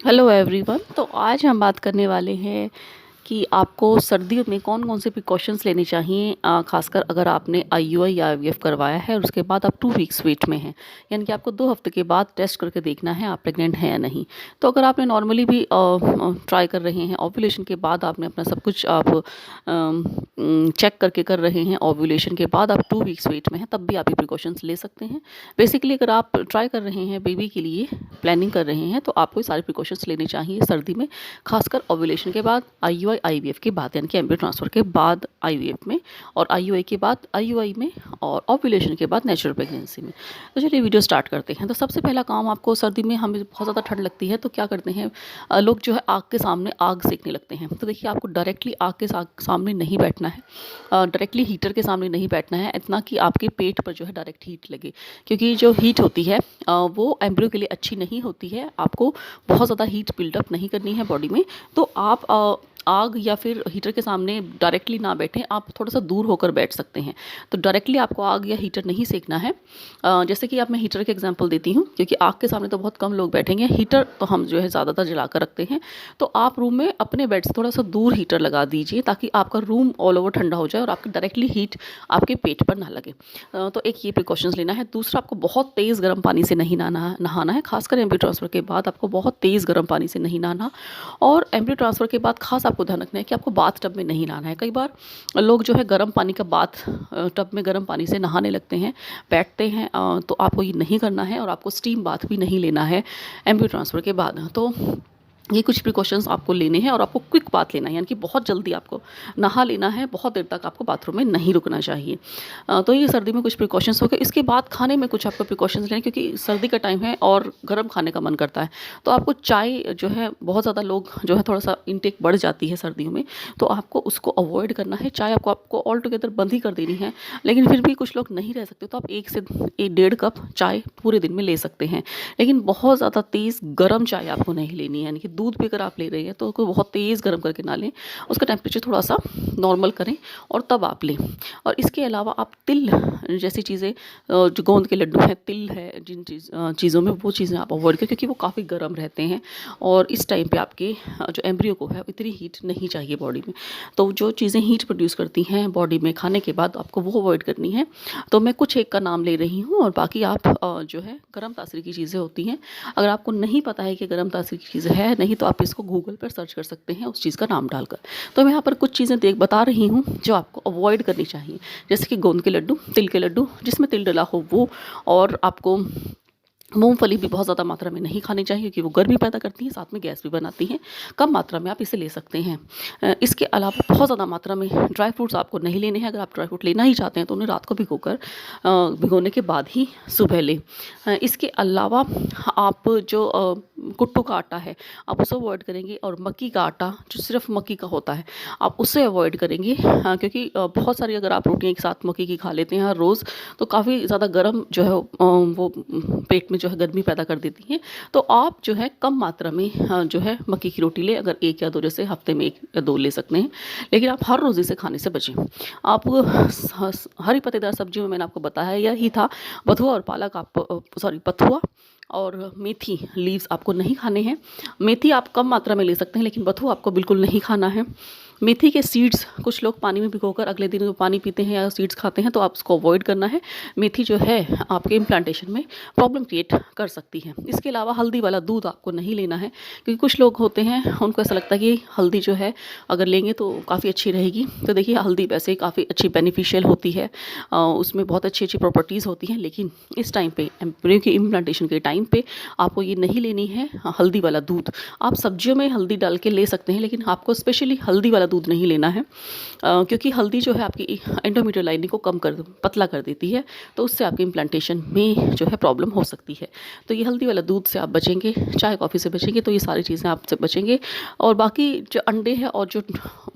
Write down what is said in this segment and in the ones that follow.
Hello everyone. तो आज हम बात करने वाले हैं कि आपको सर्दियों में कौन-कौन से प्रिकॉशंस लेने चाहिए, ख़ासकर अगर आपने आईयूआई या आईवीएफ करवाया है और उसके बाद आप 2 वीक्स वेट में हैं। यानी कि आपको 2 हफ़्ते के बाद टेस्ट करके देखना है आप प्रेग्नेंट हैं या नहीं। तो अगर आपने नॉर्मली भी ट्राई कर रहे हैं, ओव्यूलेशन के बाद आपने अपना सब कुछ आप चेक करके कर रहे हैं, ओव्यूलेशन के बाद आप 2 वीक्स वेट में हैं, तब भी आप ये प्रिकॉशंस ले सकते हैं। बेसिकली अगर आप ट्राई कर रहे हैं बेबी के लिए, प्लानिंग कर रहे हैं, तो आपको ये सारे प्रिकॉशंस लेने चाहिए सर्दी में, खासकर ओव्यूलेशन के बाद, आईयूआई आईवीएफ के बाद, यानी कि एम्ब्रियो ट्रांसफ़र के बाद आईवीएफ में, और आईयूआई के बाद आईयूआई में, और ओव्यूलेशन के बाद नेचुरल प्रेगनेंसी में। तो चलिए वीडियो स्टार्ट करते हैं। तो सबसे पहला काम, आपको सर्दी में हमें बहुत ज़्यादा ठंड लगती है, तो क्या करते हैं लोग जो है आग के सामने आग सेकने लगते हैं। तो देखिए, आपको डायरेक्टली आग के सामने नहीं बैठना है, डायरेक्टली हीटर के सामने नहीं बैठना है, इतना कि आपके पेट पर जो है डायरेक्ट हीट लगे, क्योंकि जो हीट होती है वो एम्ब्रियो के लिए अच्छी नहीं होती है। आपको बहुत ज़्यादा हीट बिल्डअप नहीं करनी है बॉडी में। तो आप आग या फिर हीटर के सामने डायरेक्टली ना बैठें, आप थोड़ा सा दूर होकर बैठ सकते हैं। तो डायरेक्टली आपको आग या हीटर नहीं सेकना है। जैसे कि अब मैं हीटर के एग्जांपल देती हूँ, क्योंकि आग के सामने तो बहुत कम लोग बैठेंगे, हीटर तो हम जो है ज़्यादातर जला कर रखते हैं। तो आप रूम में अपने बेड से थोड़ा सा दूर हीटर लगा दीजिए, ताकि आपका रूम ऑल ओवर ठंडा हो जाए और आपकी डायरेक्टली हीट आपके पेट पर ना लगे। तो एक ये प्रिकॉशंस लेना है। दूसरा, आपको बहुत तेज़ गर्म पानी से नहीं नहाना है, खासकर एम्ब्रियो ट्रांसफ़र के बाद आपको बहुत तेज़ गर्म पानी से नहीं नहाना। और एम्ब्रियो ट्रांसफ़र के बाद खास आपको ध्यान रखना है कि आपको बाथ टब में नहीं नहाना है। कई बार लोग जो है गर्म पानी का बाथ टब में गर्म पानी से नहाने लगते हैं, बैठते हैं, तो आपको ये नहीं करना है, और आपको स्टीम बाथ भी नहीं लेना है एम्ब्रियो ट्रांसफ़र के बाद। तो ये कुछ प्रिकॉशंस आपको लेने हैं, और आपको क्विक बाथ लेना है, यानी कि बहुत जल्दी आपको नहा लेना है, बहुत देर तक आपको बाथरूम में नहीं रुकना चाहिए। तो ये सर्दी में कुछ प्रिकॉशंस हो गए। इसके बाद खाने में कुछ आपको प्रिकॉशंस लें, क्योंकि सर्दी का टाइम है और गर्म खाने का मन करता है। तो आपको चाय जो है, बहुत ज़्यादा लोग जो है थोड़ा सा इनटेक बढ़ जाती है सर्दियों में, तो आपको उसको अवॉइड करना है। चाय आपको ऑल टुगेदर बंद ही कर देनी है, लेकिन फिर भी कुछ लोग नहीं रह सकते, तो आप 1 से 1.5 कप चाय पूरे दिन में ले सकते हैं। लेकिन बहुत ज़्यादा तेज़ गर्म चाय आपको नहीं लेनी है, यानी कि दूध भी अगर आप ले रहे हैं तो उसको बहुत तेज़ गर्म करके ना लें, उसका टेम्परेचर थोड़ा सा नॉर्मल करें और तब आप लें। और इसके अलावा आप तिल जैसी चीज़ें, जो गोंद के लड्डू हैं, तिल है, जिन चीज़ों में, वो चीज़ें आप अवॉइड करें, क्योंकि वो काफ़ी गर्म रहते हैं, और इस टाइम पे आपके जो एम्ब्रियो को है इतनी हीट नहीं चाहिए बॉडी में। तो जो चीज़ें हीट प्रोड्यूस करती हैं बॉडी में खाने के बाद, आपको वो अवॉइड करनी है। तो मैं कुछ एक का नाम ले रही हूँ, और बाकी आप जो है गर्म तासीर की चीज़ें होती हैं। अगर आपको नहीं पता है कि गर्म तासीर की चीज़ है नहीं, तो आप इसको गूगल पर सर्च कर सकते हैं उस चीज़ का नाम डालकर। तो मैं यहाँ पर कुछ चीज़ें बता रही हूँ जो आपको अवॉइड करनी चाहिए, जैसे कि गोंद के लड्डू, तिल के लड्डू जिसमें तिल डला हो वो, और आपको मूँगफली भी बहुत ज़्यादा मात्रा में नहीं खानी चाहिए, क्योंकि वो गर्मी पैदा करती है, साथ में गैस भी बनाती हैं। कम मात्रा में आप इसे ले सकते हैं। इसके अलावा बहुत ज़्यादा मात्रा में ड्राई फ्रूट्स आपको नहीं लेने हैं। अगर आप ड्राई फ्रूट लेना ही चाहते हैं तो उन्हें रात को भिगोने के बाद ही सुबह लें। इसके अलावा आप जो कुट्टू का आटा है, आप उसे अवॉइड करेंगे, और मक्की का आटा जो सिर्फ मक्की का होता है, आप उसे अवॉइड करेंगे, क्योंकि बहुत सारी अगर आप रोटियाँ एक साथ मक्की की खा लेते हैं हर रोज़, तो काफ़ी ज़्यादा गर्म जो है वो पेट में जो है गर्मी पैदा कर देती हैं। तो आप जो है कम मात्रा में जो है मक्की की रोटी लें, अगर 1 या 2, जैसे हफ्ते में 1 या 2 ले सकते हैं, लेकिन आप हर रोज़ इसे खाने से बचें। आप हरी पत्तेदार सब्जियों में मैंने आपको बताया यही था, बथुआ और पालक, आप बथुआ और मेथी लीव्स आपको नहीं खाने हैं। मेथी आप कम मात्रा में ले सकते हैं, लेकिन बथुआ आपको बिल्कुल नहीं खाना है। मेथी के सीड्स कुछ लोग पानी में भिगोकर अगले दिन वो पानी पीते हैं या सीड्स खाते हैं, तो आप उसको अवॉइड करना है। मेथी जो है आपके इम्प्लांटेशन में प्रॉब्लम क्रिएट कर सकती है। इसके अलावा हल्दी वाला दूध आपको नहीं लेना है, क्योंकि कुछ लोग होते हैं उनको ऐसा लगता है कि हल्दी जो है अगर लेंगे तो काफ़ी अच्छी रहेगी। तो देखिए, हल्दी वैसे काफ़ी अच्छी बेनिफिशियल होती है, उसमें बहुत अच्छी अच्छी प्रॉपर्टीज़ होती हैं, लेकिन इस टाइम पे एम्ब्रियो के इम्प्लांटेशन के टाइम पे आपको ये नहीं लेनी है हल्दी वाला दूध। आप सब्जियों में हल्दी डाल के ले सकते हैं, लेकिन आपको स्पेशली हल्दी वाला दूध नहीं लेना है, क्योंकि हल्दी जो है आपकी एंडोमेट्रियल लाइनिंग को पतला कर देती है, तो उससे आपके इम्प्लांटेशन में जो है प्रॉब्लम हो सकती है। तो ये हल्दी वाला दूध से आप बचेंगे, चाय कॉफ़ी से बचेंगे, तो ये सारी चीज़ें आपसे बचेंगे। और बाकी जो अंडे हैं और जो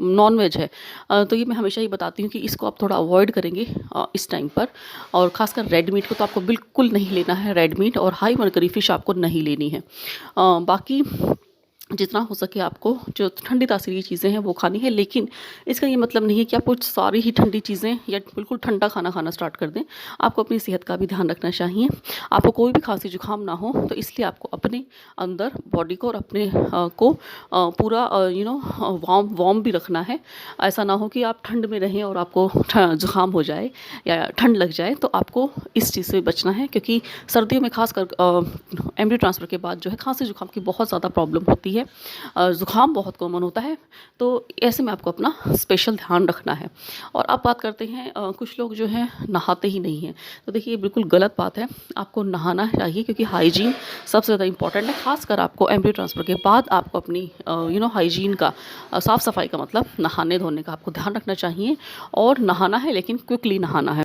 नॉन वेज है, तो ये मैं हमेशा ही बताती हूँ कि इसको आप थोड़ा अवॉइड करेंगे इस टाइम पर। और ख़ासकर रेड मीट को तो आपको बिल्कुल नहीं लेना है, रेड मीट और हाई मर्करी फ़िश आपको नहीं लेनी है। बाकी जितना हो सके आपको जो ठंडी तासीरी चीज़ें हैं वो खानी है, लेकिन इसका ये मतलब नहीं है कि आप कुछ सारी ही ठंडी चीज़ें या बिल्कुल ठंडा खाना खाना स्टार्ट कर दें। आपको अपनी सेहत का भी ध्यान रखना चाहिए। आपको कोई भी खांसी जुकाम ना हो, तो इसलिए आपको अपने अंदर बॉडी को और अपने पूरा वार्म वार्म भी रखना है। ऐसा ना हो कि आप ठंड में रहें और आपको जुकाम हो जाए या ठंड लग जाए, तो आपको इस चीज़ से बचना है, क्योंकि सर्दियों में खासकर एमडी ट्रांसफ़र के बाद जो है खांसी जुकाम की बहुत ज़्यादा प्रॉब्लम होती है। ज़ुकाम बहुत कॉमन होता है, तो ऐसे में आपको अपना स्पेशल ध्यान रखना है। और अब बात करते हैं, कुछ लोग जो हैं नहाते ही नहीं हैं, तो देखिए ये बिल्कुल गलत बात है। आपको नहाना चाहिए, क्योंकि हाइजीन सबसे ज़्यादा इंपॉर्टेंट है। ख़ासकर आपको एमडी ट्रांसफ़र के बाद आपको अपनी हाइजीन का, साफ़ सफाई का मतलब नहाने धोने का आपको ध्यान रखना चाहिए, और नहाना है लेकिन क्विकली नहाना है।